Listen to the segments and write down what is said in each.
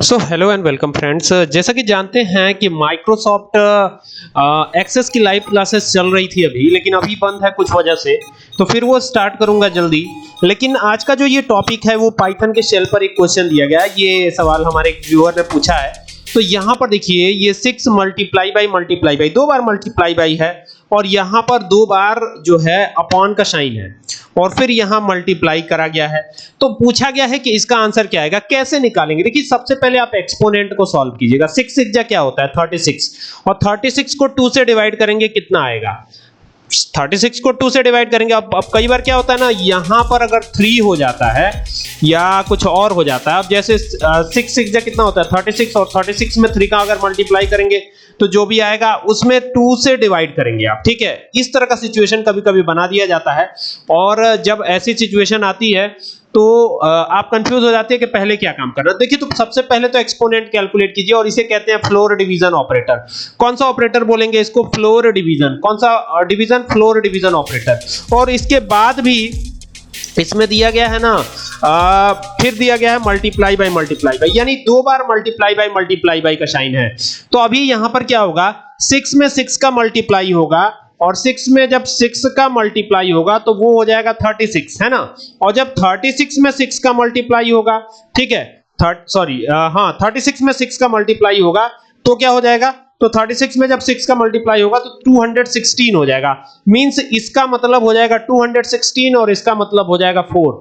So hello and welcome friends. जैसा कि जानते हैं कि माइक्रोसॉफ्ट एक्सेस की लाइव क्लासेस चल रही थी अभी, लेकिन अभी बंद है कुछ वजह से, तो फिर वो स्टार्ट करूंगा जल्दी। लेकिन आज का जो ये टॉपिक है वो पाइथन के शेल पर एक क्वेश्चन दिया गया है। ये सवाल हमारे एक व्यूअर ने पूछा है। तो यहाँ पर देखिए, ये 6 मल्टीप्लाई बाई दो बार मल्टीप्लाई बाई है, और यहाँ पर दो बार जो है अपॉन का साइन है, और फिर यहाँ मल्टीप्लाई करा गया है। तो पूछा गया है कि इसका आंसर क्या आएगा, कैसे निकालेंगे। देखिए, सबसे पहले आप एक्सपोनेंट को सॉल्व कीजिएगा। 6 6 क्या होता है 36, और 36 को 2 से डिवाइड करेंगे, कितना आएगा 36 को 2 से डिवाइड करेंगे। अब कई बार क्या होता है ना, यहां पर अगर 3 हो जाता है या कुछ और हो जाता है। अब जैसे 6 6 कितना होता है 36, और 36 में 3 का अगर मल्टीप्लाई करेंगे तो जो भी आएगा उसमें 2 से डिवाइड करेंगे आप, ठीक है। इस तरह का सिचुएशन कभी कभी बना दिया जाता है, और जब ऐसी सिचुएशन आती है तो आप कंफ्यूज हो जाते हैं कि पहले क्या काम करना। देखिए, तो सबसे पहले तो एक्सपोनेंट कैलकुलेट कीजिए, और इसे कहते हैं फ्लोर डिवीजन ऑपरेटर। कौन सा ऑपरेटर बोलेंगे इसको? Floor division. कौन सा डिवीजन? Floor division operator. और इसके बाद भी इसमें दिया गया है ना, फिर दिया गया है मल्टीप्लाई बाई, यानी दो बार मल्टीप्लाई बाई का साइन है। तो अभी यहां पर क्या होगा, 6 में 6 का मल्टीप्लाई होगा, और 6 में जब 6 का मल्टीप्लाई होगा तो वो हो जाएगा 36, है ना। और जब 36 में 6 का मल्टीप्लाई होगा, ठीक है, 36 में 6 का मल्टीप्लाई होगा तो क्या हो जाएगा, तो 36 में जब 6 का मल्टीप्लाई होगा तो 216 हो जाएगा। मींस इसका मतलब हो जाएगा 216, और इसका मतलब हो जाएगा 4।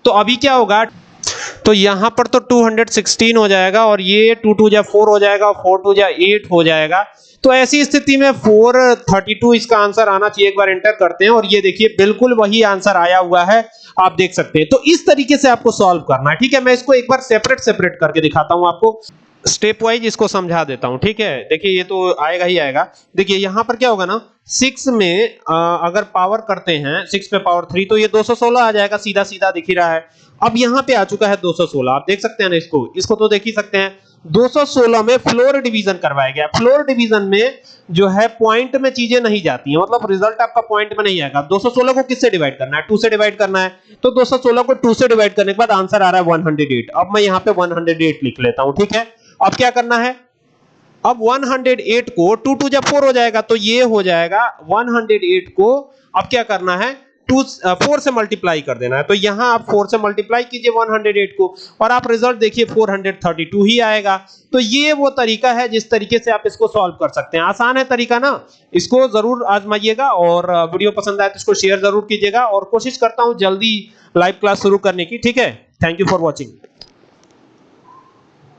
तो अभी क्या होगा, तो यहां पर तो 216 हो जाएगा, और ये 2 2 जा 4 हो जाएगा, और 4 2 जा 8 हो जाएगा। तो ऐसी स्थिति में 432 इसका आंसर आना चाहिए। एक बार एंटर करते हैं, और ये देखिए बिल्कुल वही आंसर आया हुआ है, आप देख सकते हैं। तो इस तरीके से आपको सॉल्व करना है, ठीक है। मैं इसको एक बार सेपरेट करके दिखाता हूं आपको, स्टेप वाइज इसको समझा देता हूं, ठीक है। देखिए, ये तो आएगा ही आएगा। देखिए यहां पर क्या होगा ना, 6 में अगर पावर करते हैं 6 पे पावर 3, तो ये 216 आ जाएगा, सीधा सीधा दिख ही रहा है। अब यहां पे आ चुका है 216, आप देख सकते हैं ना, इसको तो देख ही सकते हैं। 216 में फ्लोर डिवीजन करवाया गया। फ्लोर डिवीजन में जो है पॉइंट में चीजें नहीं जाती हैं, मतलब रिजल्ट आपका पॉइंट में नहीं आएगा। 216 को किससे डिवाइड करना है? 2 से डिवाइड करना है। तो 216 को 2 से डिवाइड करने के बाद आंसर आ रहा है 108। अब मैं यहां पे 108 लिख लेता हूं, ठीक है। अब क्या करना है, अब 108 को 2 2 जब 4 हो जाएगा, तो ये हो जाएगा 108 को अब क्या करना है, 4 से मल्टीप्लाई कर देना है। तो यहां आप 4 से मल्टीप्लाई कीजिए 108 को, और आप रिजल्ट देखिए 432 ही आएगा। तो ये वो तरीका है जिस तरीके से आप इसको सॉल्व कर सकते हैं। आसान है तरीका ना, इसको जरूर आजमाइएगा, और वीडियो पसंद आए तो इसको शेयर जरूर कीजिएगा, और कोशिश करता हूं जल्दी लाइव क्लास शुरू करने की, ठीक है। Thank you for watching.